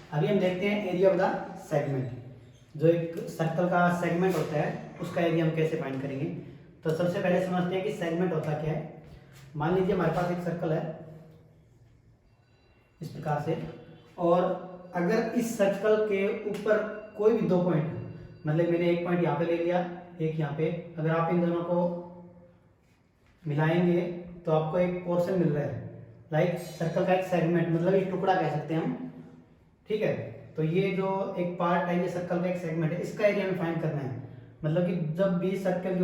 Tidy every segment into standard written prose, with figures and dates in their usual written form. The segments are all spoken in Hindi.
अभी हम देखते हैं एरिया ऑफ द सेगमेंट। जो एक सर्कल का सेगमेंट होता है उसका एरिया हम कैसे फाइंड करेंगे। तो सबसे पहले समझते हैं कि सेगमेंट होता क्या है। मान लीजिए हमारे पास एक सर्कल है इस प्रकार से, और अगर इस सर्कल के ऊपर कोई भी दो पॉइंट, मतलब मैंने एक पॉइंट यहाँ पे ले लिया, एक यहाँ पे, अगर आप इन दोनों को मिलाएंगे तो आपको एक पोर्शन मिल रहा है, लाइक सर्कल का एक सेगमेंट, मतलब एक टुकड़ा कह सकते हैं हम। ठीक है, तो ये जो एक पार्ट है ये सर्कल का एक सेगमेंट है, इसका एरिया हमें फाइंड करना है। मतलब कि जब भी सर्कल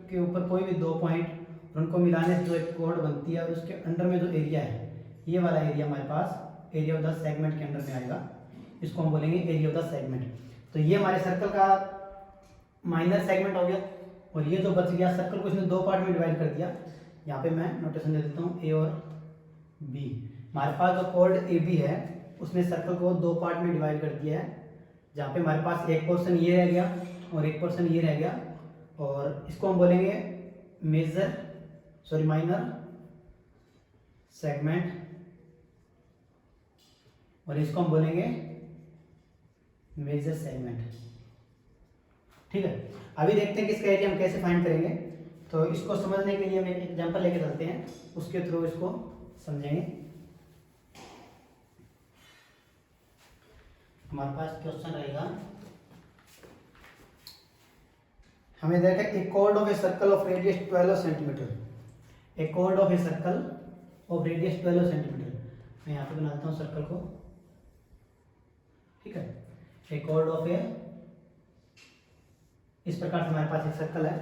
के ऊपर कोई भी दो पॉइंट उनको मिलाने से जो एक कोड बनती है और उसके अंडर में जो एरिया है, ये वाला एरिया हमारे पास एरिया ऑफ द सेगमेंट के अंडर में आएगा। इसको हम बोलेंगे एरिया ऑफ द सेगमेंट। तो ये हमारे सर्कल का माइनर सेगमेंट हो गया, और ये जो बच गया सर्कल को इसने दो पार्ट में डिवाइड कर दिया। यहाँ पे मैं नोटेशन दे देता हूँ ए और बी। हमारे पास जो कोड ए बी है उसने सर्कल को दो पार्ट में डिवाइड कर दिया है, जहाँ पे हमारे पास एक पोर्शन ये रह गया और एक पोर्शन ये रह गया, और इसको हम बोलेंगे माइनर सेगमेंट, और इसको हम बोलेंगे मेजर सेगमेंट। ठीक है, अभी देखते हैं कि इसका एरिया हम कैसे फाइंड करेंगे। तो इसको समझने के लिए हम एक एग्जांपल लेके चलते हैं, उसके थ्रू इसको समझेंगे। हमारे पास क्वेश्चन रहेगा, हमें देखा ए chord of a circle of radius 12 centimetre, A chord of a circle of radius 12 centimetre. मैं यहाँ पे बनाता हूँ सर्कल को। ठीक है, ए chord ऑफ ए, इस प्रकार से हमारे पास एक सर्कल है,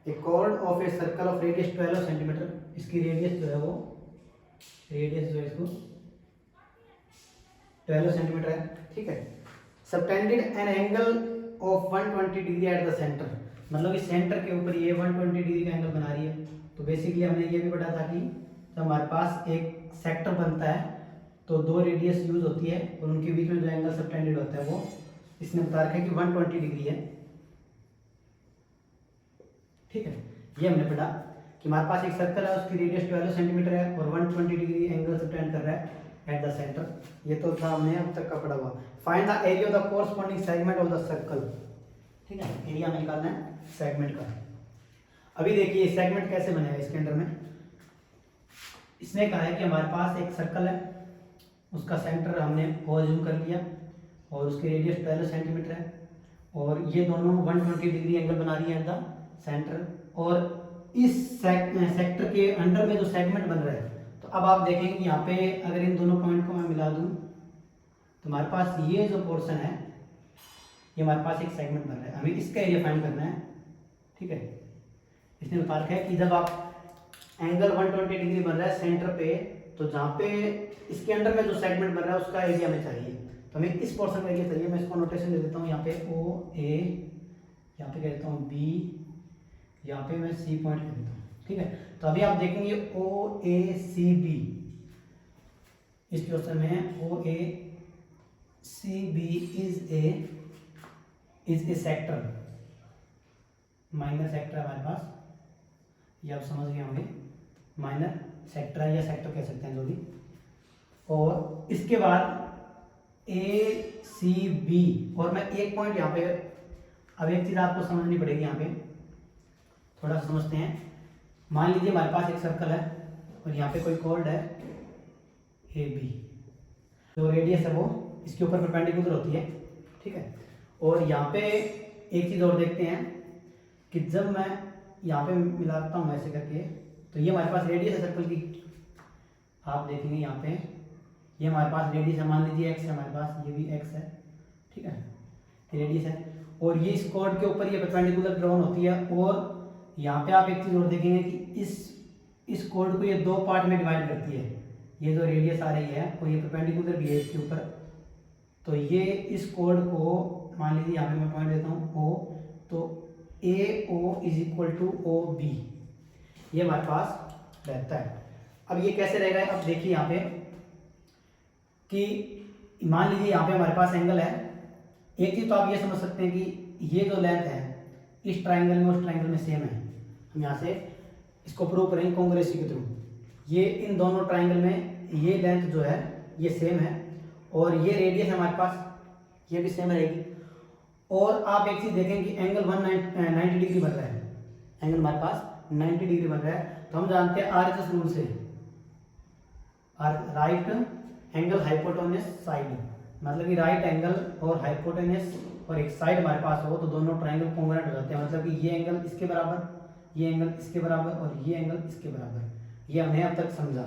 ए chord of a circle of radius 12 centimetre. इसकी रेडियस जो है वो, रेडियस जो है इसको 12 सेंटीमीटर है। ठीक है, subtended an angle of 120 degree at the centre, मतलब इस सेंटर के ऊपर ये 120 डिग्री का एंगल बना रही है। तो बेसिकली हमने ये भी पढ़ा था कि जब हमारे पास एक सेक्टर बनता है तो दो रेडियस यूज होती है और उनके बीच में जो एंगल सबटेंडेड होता है वो इसने बता रखा है कि 120 डिग्री है। ठीक है, ये हमने पढ़ा कि हमारे पास एक सर्कल है, उसकी रेडियस 12 सेंटीमीटर है और 120 डिग्री एंगल सबटेंड कर रहा है एट द सेंटर। ये तो था हमने अब तक का पढ़ा हुआ। Find the area of the corresponding segment of the circle. ठीक है, एरिया हमें निकालना है सेगमेंट का। अभी देखिए सेगमेंट कैसे बनेगा इसके अंदर में। इसने कहा है कि हमारे पास एक सर्कल है, उसका सेंटर हमने अज्यूम कर लिया और उसकी रेडियस 12 सेंटीमीटर है, और ये दोनों 120 डिग्री एंगल बना रही है एट द सेंटर, और इस सेक्टर के अंडर में जो सेगमेंट बन रहा है, तो अब आप देखेंगे कि यहाँ पे अगर इन दोनों पॉइंट को मैं मिला दूं तो हमारे पास ये जो पोर्शन है ये हमारे पास एक सेगमेंट बन रहा है। हमें इसका एरिया फाइंड करना है। ठीक है, इसने बता रखा है कि जब आप एंगल 120 डिग्री बन रहा है सेंटर पे, तो जहाँ पे इसके अंडर में जो सेगमेंट बन रहा है उसका एरिया हमें चाहिए। तो हमें इस पोर्शन का एरिया चाहिए। मैं इसको नोटेशन दे देता हूँ, यहाँ पे ओ ए, यहाँ पे कह देता हूँ बी, यहाँ पे मैं सी पॉइंट कह देता हूँ। ठीक है, तो अभी आप देखेंगे ओ ए सी बी, इस क्वेश्चन में है O A C B is a sector, minor sector है हमारे पास, ये आप समझ गए होंगे, माइनर सेक्टर है या सेक्टर कह सकते हैं जो भी। और इसके बाद ए सी बी, और मैं एक पॉइंट यहाँ पे, अब एक चीज़ आपको समझनी पड़ेगी यहाँ पे, थोड़ा सा समझते हैं। मान लीजिए हमारे पास एक सर्कल है और यहाँ पे कोई कॉर्ड है ए बी, जो रेडियस है वो इसके ऊपर परपेंडिकुलर होती है। ठीक है, और यहाँ पे एक चीज़ और देखते हैं कि जब मैं यहाँ पे मिलाता हूँ ऐसे करके, तो ये हमारे पास रेडियस है सर्कल की। आप देखेंगे यहाँ पे ये हमारे पास रेडियस है, मान लीजिए एक्स है हमारे पास, ये भी एक्स है। ठीक है, रेडियस है, और ये इस कॉर्ड के ऊपर ये परपेंडिकुलर ड्रॉन होती है। और यहाँ पे आप एक चीज़ और देखेंगे कि इस कॉर्ड को ये दो पार्ट में डिवाइड करती है। ये जो रेडियस आ रही है और ये परपेंडिकुलर भी है इसके ऊपर, तो ये इस कॉर्ड को मान लीजिए यहाँ पे मैं पॉइंट देता हूँ ओ, तो A O is equal to O B, ये हमारे पास रहता है। अब ये कैसे रहेगा, अब देखिए यहाँ पे कि मान लीजिए यहाँ पे हमारे पास एंगल है। एक चीज़ तो आप ये समझ सकते हैं कि ये जो लेंथ है इस ट्राइंगल में उस ट्राइंगल में सेम है। हम यहाँ से इसको प्रूव करेंगे कॉन्ग्रुएंसी के थ्रू। ये इन दोनों ट्राइंगल में ये लेंथ जो है ये सेम है, और ये रेडियस है हमारे पास, ये भी सेम रहेगी। और आप एक चीज़ देखें कि एंगल 190 डिग्री बन रहा है, एंगल हमारे पास 90 डिग्री बन रहा है। तो हम जानते हैं आरएचएस रूल से, राइट एंगल हाइपोटेन्यूस साइड, मतलब कि राइट एंगल और हाइपोटेन्यूस और एक साइड हमारे पास हो तो दोनों ट्राइंगल कॉन्ग्रुएंट हो जाते हैं, मतलब कि ये एंगल इसके बराबर, ये एंगल इसके बराबर और ये एंगल इसके बराबर। ये हमने अब तक समझा।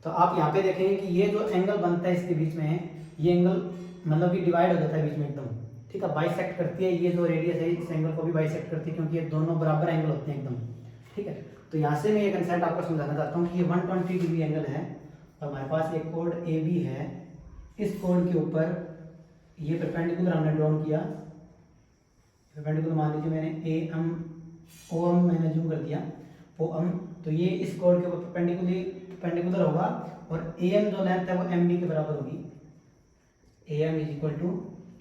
तो आप यहाँ पे देखेंगे कि ये जो एंगल बनता है इसके बीच में, ये एंगल मतलब कि डिवाइड हो जाता है बीच में एकदम, ठीक है, बाइसेक्ट करती है। ये जो रेडियस है इस एंगल को भी बाइसेक्ट करती है, क्योंकि ये दोनों बराबर एंगल होते हैं एकदम, ठीक है। तो यहाँ से मैं ये कंसेप्ट आपको समझाना चाहता हूँ कि ये 120 डिग्री एंगल है। तो हमारे पास एक कोड ए बी है, इस कोड के ऊपर ये परपेंडिकुलर हमने ड्रॉन किया, परपेंडिकुलर मान लीजिए मैंने ए एम ओ एम मैंने जूम कर दिया ओ एम। तो ये इस कोड के ऊपर परपेंडिकुलर होगा और ए एम जो लेंथ है वो एम बी के बराबर होगी, A M is equal to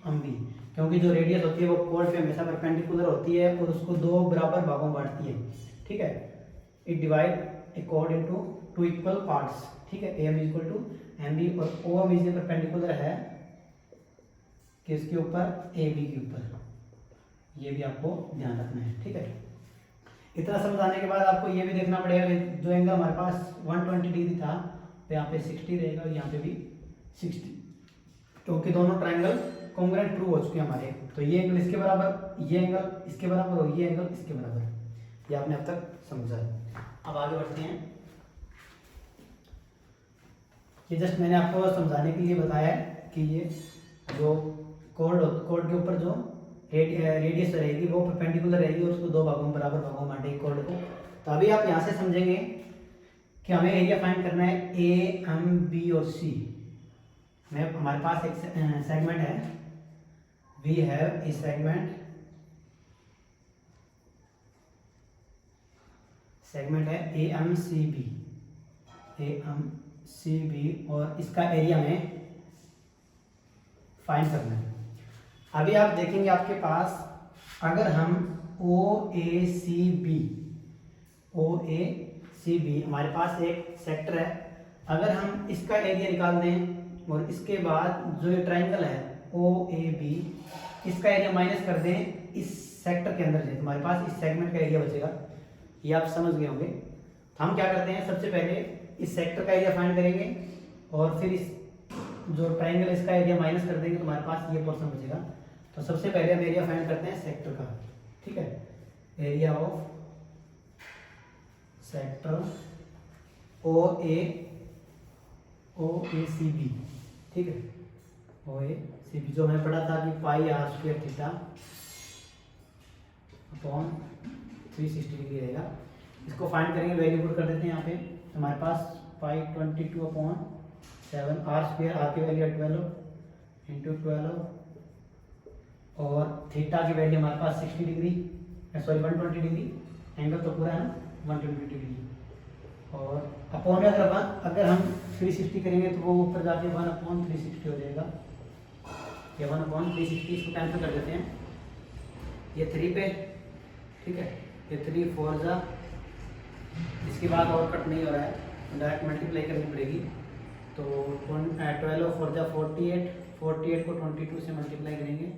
M B, क्योंकि जो रेडियस होती है वो कोड पे हमेशा परपेंडिकुलर होती है और उसको दो बराबर भागों में बांटती है, ठीक है। इट डिवाइड ए कोड इनटू टू इक्वल पार्ट्स, ठीक है। A M is equal to M B और ओ एम इज परपेंडिकुलर है किसके ऊपर, ए बी के ऊपर। ये भी आपको ध्यान रखना है, ठीक है। इतना समझाने के बाद आपको ये भी देखना पड़ेगा कि जो एंगल हमारे पास 120 डिग्री था तो यहाँ पे 60 रहेगा और यहाँ पे भी 60, क्योंकि दोनों ट्रायंगल कॉन्ग्रुएंट ट्रू हो चुके हैं हमारे। तो ये एंगल इसके बराबर, ये एंगल इसके बराबर और ये एंगल इसके बराबर। ये आपने अब तक समझा है। अब आगे बढ़ते हैं। ये जस्ट मैंने आपको समझाने के लिए बताया है कि ये जो कोड के ऊपर जो रेडियस रहेगी वो परपेंडिकुलर रहेगी और उसको दो भागों में बराबर भागों में बांटेगी कोड को। तो अभी आप यहाँ से समझेंगे कि हमें एरिया फाइंड करना है ए एम बी और सी में। हमारे पास एक सेगमेंट है, वी हैव ए सेगमेंट है ए एम सी बी और इसका एरिया में फाइंड करना है। अभी आप देखेंगे आपके पास अगर हम ओ ए सी बी हमारे पास एक सेक्टर है, अगर हम इसका एरिया निकाल दें और इसके बाद जो ये ट्राइंगल है ओ ए बी, इसका एरिया माइनस कर दें इस सेक्टर के अंदर से, तो हमारे पास इस सेगमेंट का एरिया बचेगा। ये आप समझ गए होंगे। तो हम क्या करते हैं, सबसे पहले इस सेक्टर का एरिया फाइंड करेंगे और फिर इस जो ट्राइंगल इसका एरिया माइनस कर देंगे तो हमारे पास ये पोर्शन बचेगा। तो सबसे पहले हम एरिया फाइंड करते हैं सेक्टर का, ठीक है। Area of sector O A C B, ठीक है, ओ ए सी बी, जो मैंने पढ़ा था कि pi r square theta upon 360 degree रहेगा। इसको फाइंड करेंगे, वैल्यू पुट कर देते हैं यहाँ पे। तो हमारे पास पाई 22/7 आर स्क्वायर, आर की वैल्यू 12 इंटू 12 और थीटा की वैल्यू हमारे पास 60 डिग्री, सॉरी 120 डिग्री, एंगल तो पूरा है ना 120 डिग्री। और अपॉन में अगर हम 360 करेंगे तो वो ऊपर जाके 1/360 हो जाएगा, ये 1/360, इसको कैंसिल कर देते हैं। ये 3 पे, ठीक है, ये 3 4 जा, इसके बाद और कट नहीं हो रहा है, डायरेक्ट मल्टीप्लाई करनी पड़ेगी। तो 12 4 जा 48 को 22 से मल्टीप्लाई करेंगे,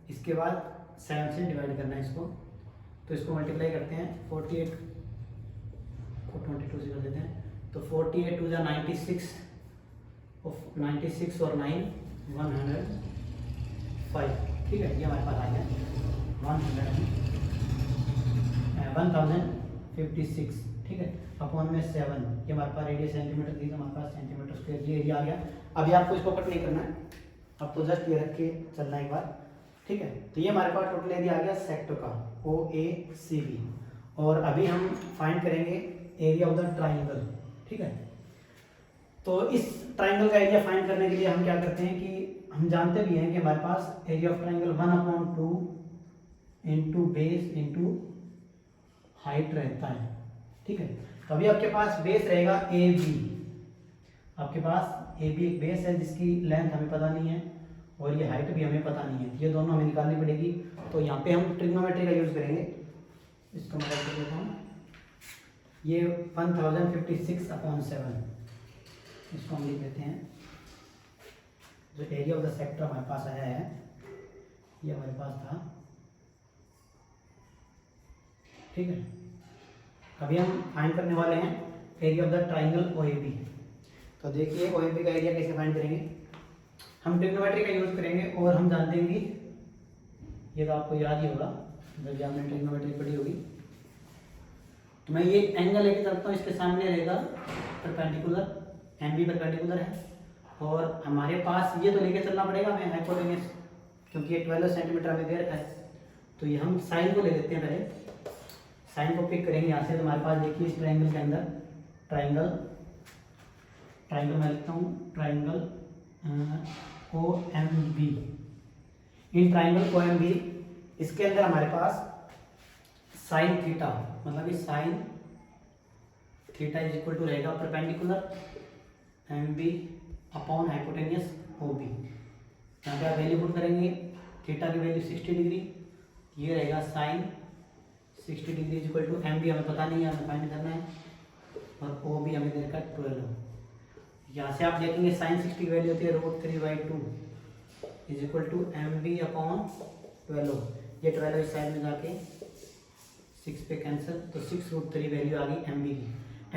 इसके बाद 7 से डिवाइड करना है इसको। तो इसको मल्टीप्लाई करते हैं, 48 को 22 से कर देते हैं। तो 48 2 जा 96 और 9 105, ठीक है। ये हमारे पास आ गया 1056, ठीक है, अपॉन में 7। ये हमारे पास रेडियस सेंटीमीटर थी तो हमारे पास सेंटीमीटर स्क्वायर ये एरिया आ गया। अभी आपको इसको कट नहीं करना है, अब तो जस्ट ये रख के चलना एक बार, ठीक है। तो ये हमारे पास टोटल एरिया आ गया सेक्टर का ओ ए सी बी। और अभी हम फाइंड करेंगे एरिया ऑफ द ट्राइंगल, ठीक है। तो इस ट्राइंगल का एरिया फाइंड करने के लिए हम क्या करते हैं कि हम जानते भी हैं कि हमारे पास area of triangle 1/2 into base into height रहता है, ठीक है। तो अभी आपके पास बेस रहेगा ए बी, आपके पास ए बी एक बेस है जिसकी लेंथ हमें पता नहीं है और ये हाइट भी हमें पता नहीं है, ये दोनों हमें निकालनी पड़ेगी। तो यहाँ पे हम ट्रिग्नोमेट्री का यूज़ करेंगे, इसको मैं कर देता हूँ। ये 1056/7, इसको हम लिख देते हैं जो एरिया ऑफ द सेक्टर हमारे पास आया है, ये हमारे पास था, ठीक है। अभी हम फाइंड करने वाले हैं area of the triangle OAB। तो देखिए OAB का एरिया कैसे फाइंड करेंगे, हम ट्रिग्नोमेट्री का यूज करेंगे और हम जानते हैं कि ये तो आपको याद ही होगा जब आपने ट्रिग्नोमेट्री पढ़ी होगी। तो मैं ये एंगल लेके चलता हूँ, इसके सामने रहेगा परपेंडिकुलर, MB परपेंडिकुलर है, और हमारे पास ये तो लेके चलना पड़ेगा हमें हाइपोटेन्यूस, क्योंकि ये 12 सेंटीमीटर हमें दे रखा है। तो ये हम साइन को ले लेते हैं, पहले साइन को पिक करेंगे यहाँ से। तो हमारे पास देखिए इस ट्राइंगल के अंदर ट्राइंगल मैं लिखता हूँ triangle OMB। In triangle OMB इसके अंदर हमारे पास साइन थीटा, मतलब कि sine theta is equal to रहेगा perpendicular MB upon hypotenuse OB। यहाँ पे आप वैल्यू पुट करेंगे, थीटा की वैल्यू 60 डिग्री, ये रहेगा sine 60 degree is equal to MB हमें पता नहीं है, हमें फाइंड करना है, और OB हमें दे रखा है 12। यहाँ से आप देखेंगे साइन 60 की वैल्यू होती है √3/2 is equal to MB upon 12। ये 12 इस साइड में जाके 6 पे कैंसिल, तो 6√3 वैल्यू आ गई MB की।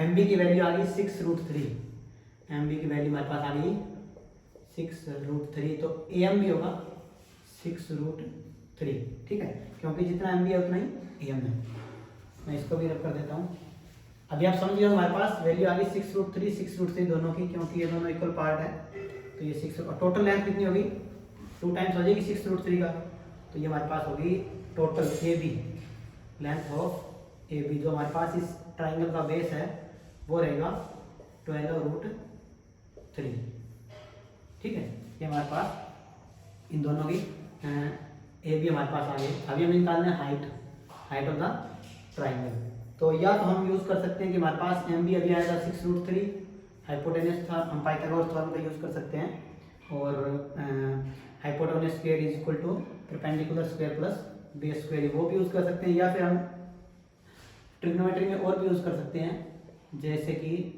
MB की वैल्यू आ गई 6√3, MB की वैल्यू हमारे पास आ गई 6√3, तो AM भी होगा 6√3, ठीक है, क्योंकि जितना MB है उतना ही AM है। मैं इसको भी रब कर देता हूँ। अभी आप समझिए हमारे पास वैल्यू आ गई 6√3 दोनों की, क्योंकि ये दोनों इक्वल पार्ट है। तो ये 6 और टोटल लेंथ कितनी होगी, 2 टाइम्स हो जाएगी 6√3 का, तो ये हमारे पास होगी total AB, length of AB, जो हमारे पास इस ट्राइंगल का बेस है वो रहेगा 12√3, ठीक है। ये हमारे पास इन दोनों की AB हमारे पास आ गई। अभी हमें निकालना है हाइट ऑफ द ट्राइंगल। तो या तो हम यूज़ कर सकते हैं कि हमारे पास MB अभी आया था 6√3, हाइपोटेनस था, हम पाइथागोरस थ्योरम का यूज़ कर सकते हैं, और hypotenuse square is equal to perpendicular square plus base square, वो भी यूज़ कर सकते हैं, या फिर हम ट्रिग्नोमेट्री में और भी यूज़ कर सकते हैं। जैसे कि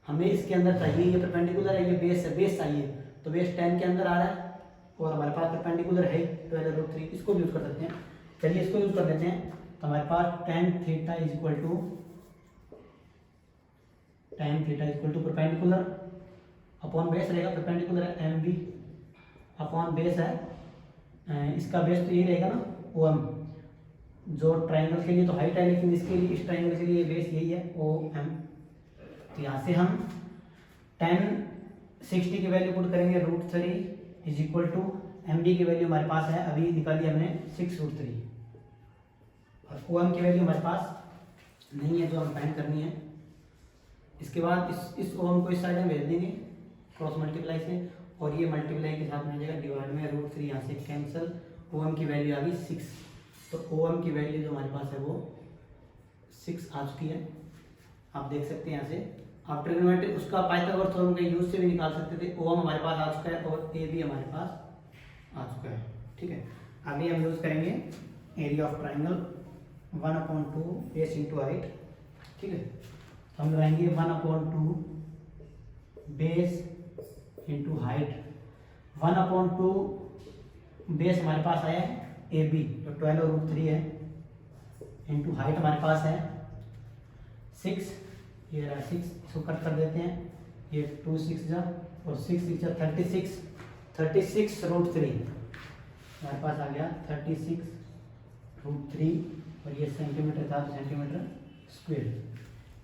हमें इसके अंदर चाहिए, ये परपेंडिकुलर है, ये बेस है, बेस चाहिए, तो बेस 10 के अंदर आ रहा है और हमारे पास परपेंडिकुलर है 12√3, इसको भी यूज़ कर सकते हैं। चलिए इसको यूज़ कर देते हैं। तो हमारे पास tan theta is equal to perpendicular upon base रहेगा, परपेंडिकुलर है MB अपॉन बेस है, इसका बेस तो ये रहेगा ना OM, जो ट्राइंगल के लिए तो हाइट है, लेकिन इसके लिए, इस ट्राइंगल के लिए बेस यही है OM। तो यहाँ से हम tan 60 की वैल्यू पुट करेंगे √3 इज इक्वल टू MB की वैल्यू हमारे पास है, अभी निकाली हमने 6√3, और OM की वैल्यू हमारे पास नहीं है जो हम फाइंड करनी है। इसके बाद इस OM को इस साइड में भेज देंगे क्रॉस मल्टीप्लाई से, और ये मल्टीप्लाई के साथ में आ जाएगा डिवाइड में √3, यहाँ से कैंसिल, OM की वैल्यू आ गई 6। तो OM की वैल्यू जो हमारे पास है वो 6 आ चुकी है, आप देख सकते हैं। यहाँ से आप ट्रिग्नोमेट्री उसका पाइथागोरस थ्योरम के यूज से भी निकाल सकते थे। OM हमारे पास आ चुका है और AB हमारे पास आ चुका है, ठीक है। अभी हम यूज करेंगे area of triangle 1/2 base into height, ठीक है। तो हम लगाएंगे 1/2 बेस इंटू हाइट। 1/2 बेस हमारे पास आया है AB जो 12√3 है, इंटू हाइट हमारे पास है 6, ये रहा 6, इसको कट कर देते हैं, ये 2 6 जा और 6 6 जा 36√3 हमारे पास आ गया 36√3, और ये सेंटीमीटर था, सेंटीमीटर स्क्वायर।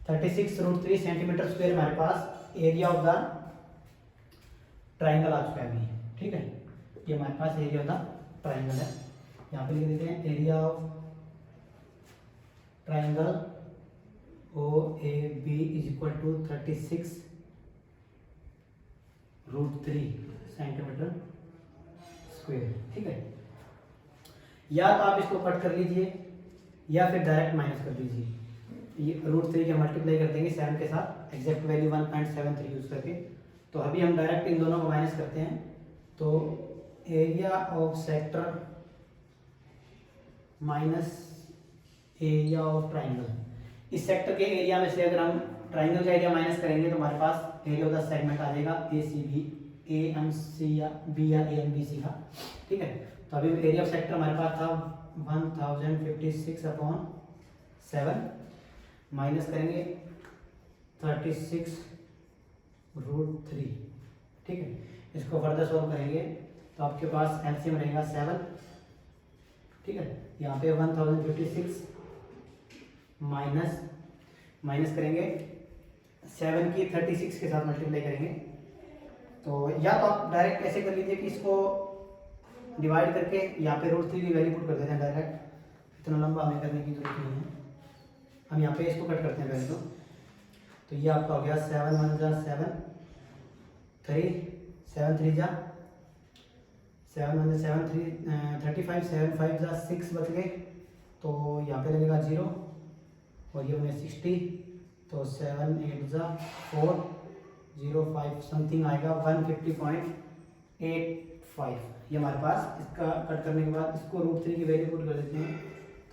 36√3 सेंटीमीटर स्क्वायर हमारे पास एरिया ऑफ द ट्राइंगल आ चुका है अभी, ठीक है। ये हमारे पास एरिया ऑफ द ट्राइंगल है, यहाँ पे लिख देते हैं area of triangle OAB is equal to 36√3 centimetre square, ठीक है। या तो आप इसको कट कर लीजिए या फिर डायरेक्ट माइनस कर दीजिए। ये √3 के मल्टीप्लाई कर देंगे 7 के साथ, एग्जैक्ट वैल्यू 1.73 यूज करके। तो अभी हम डायरेक्ट इन दोनों को माइनस करते हैं, तो area of sector minus area of triangle, इस सेक्टर के एरिया में से अगर हम ट्राइंगल का एरिया माइनस करेंगे तो हमारे पास एरिया ऑफ द सेगमेंट आ जाएगा ACB ए एम सी या बी या ए एम बी सी था, ठीक है। तो अभी एरिया ऑफ सेक्टर हमारे पास था 1056/7, माइनस करेंगे 36√3, ठीक है। इसको फर्दर सॉल्व करेंगे तो आपके पास एलसीएम रहेगा 7, ठीक है। यहाँ पे 1056 माइनस करेंगे 7 की 36 के साथ मल्टीप्लाई करेंगे। तो या तो आप डायरेक्ट ऐसे कर लीजिए कि इसको डिवाइड करके यहाँ पे √3 की वैल्यू पुट कर देते हैं डायरेक्ट, इतना लंबा हमें करने की जरूरत नहीं है। हम यहाँ पे इसको कट करते हैं पहले तो ये आपका हो गया 7 1 जा 7, 3 7 3 जा 7 1 7 3 35, 7 5 जा 6 बच गए, तो यहाँ पे लगेगा 0 और ये बने 60, तो 7 8 जा 4 0 5 समथिंग आएगा 150.85। ये हमारे पास इसका कट करने के बाद इसको √3 की वैल्यू पुट कर देते हैं,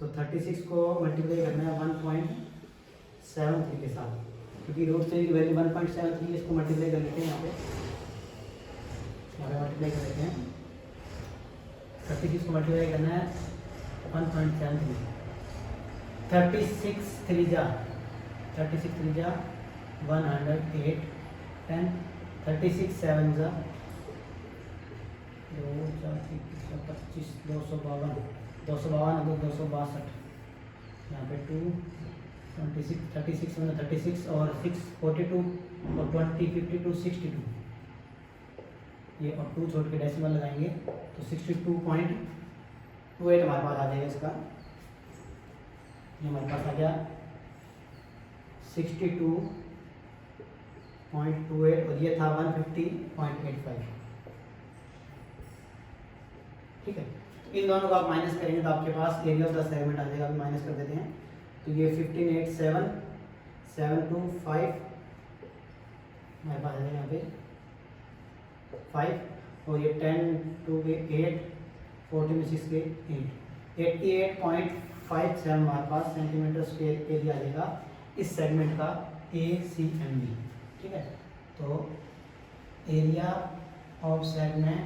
तो 36 को मल्टीप्लाई करना है 1.73 के साथ, क्योंकि √3 की वैल्यू 1.73, इसको मल्टीप्लाई कर लेते हैं यहाँ पे मल्टीप्लाई कर देते हैं। 36 को मल्टीप्लाई करना है 1.73, 36 3 जा 108, 10 36 7 जा 2 4 25 252, 262, यहाँ पे 2 26 36 में 36 और 6 42 और 20 52 62, ये और 2 छोड़ के डेसिमल लगाएंगे तो 62.28 हमारे पास आ जाएगा इसका। ये हमारे पास आ गया 62.28 और ये था 150.85, ठीक है। इन दोनों को आप माइनस करेंगे तो आपके पास एरिया ऑफ द सेगमेंट आ जाएगा। अभी माइनस कर देते हैं तो ये 15 8 7 7 2 5 हमारे पास आ जाएगा यहाँ पे 5 और ये 10 2 के 8 40 में 6 के 8 88.57 हमारे पास सेंटीमीटर स्क्वायर एरिया आ जाएगा इस सेगमेंट का ACMB, ठीक है। तो एरिया ऑफ सेगमेंट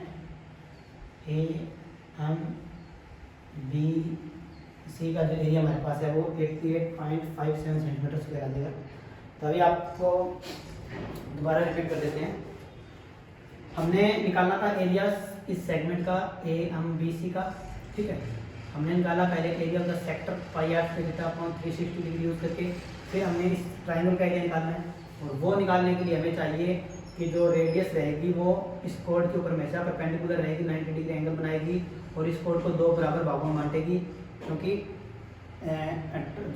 AMBC का जो एरिया हमारे पास है वो 88.57 सेंटीमीटर स्क्वायर आ जाएगा। तो अभी आपको दोबारा रिपीट कर देते हैं। हमने निकालना था एरिया इस सेगमेंट का AMBC का, ठीक है। हमने निकाला पहले area of the sector πr/360 degree use करके, फिर हमने इस ट्राइंगल का एरिया निकालना है और वो निकालने के लिए हमें चाहिए कि जो रेडियस रहेगी वो इस कोड के ऊपर हमेशा परपेंडिकुलर रहेगी, 90 डिग्री एंगल बनाएगी और इस कोड को 2 बराबर भागों में बांटेगी, क्योंकि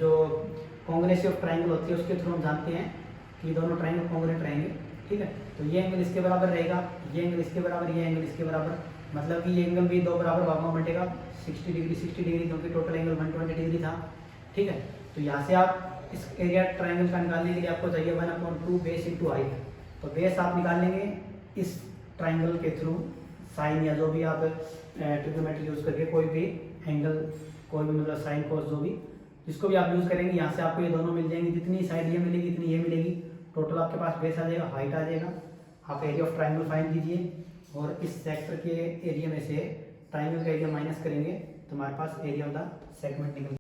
जो कॉन्ग्रेसिव ट्राइंगल होती है उसके थ्रू हम जानते हैं कि दोनों ट्राइंगल कॉन्ग्रेंट रहेंगे, ठीक है। तो ये एंगल इसके बराबर रहेगा, ये एंगल इसके बराबर, ये एंगल इसके बराबर, मतलब कि ये एंगल भी 2 बराबर भागों में बंटेगा 60 डिग्री 60 डिग्री, क्योंकि टोटल एंगल 120 डिग्री था, ठीक है। तो यहाँ से आप इस एरिया ट्राइंगल का निकालने के लिए आपको चाहिए 1/2 बेस इंटू हाइट। तो बेस आप निकाल लेंगे इस ट्राइंगल के थ्रू, साइन या जो भी आप ट्रिग्नोमेट्री यूज़ करके कोई भी एंगल, कोई भी मतलब साइन कोस जो भी जिसको भी आप यूज़ करेंगे, यहाँ से आपको ये दोनों मिल जाएंगे, जितनी साइड ये मिलेगी इतनी ये मिलेगी, टोटल आपके पास बेस आ जाएगा, हाइट आ जाएगा। आप एरिया ऑफ ट्राइंगल फाइंड कीजिए और इस सेक्टर के एरिया में से ट्राइंगल का एरिया माइनस करेंगे तो हमारे पास एरिया ऑफ द सेगमेंट निकल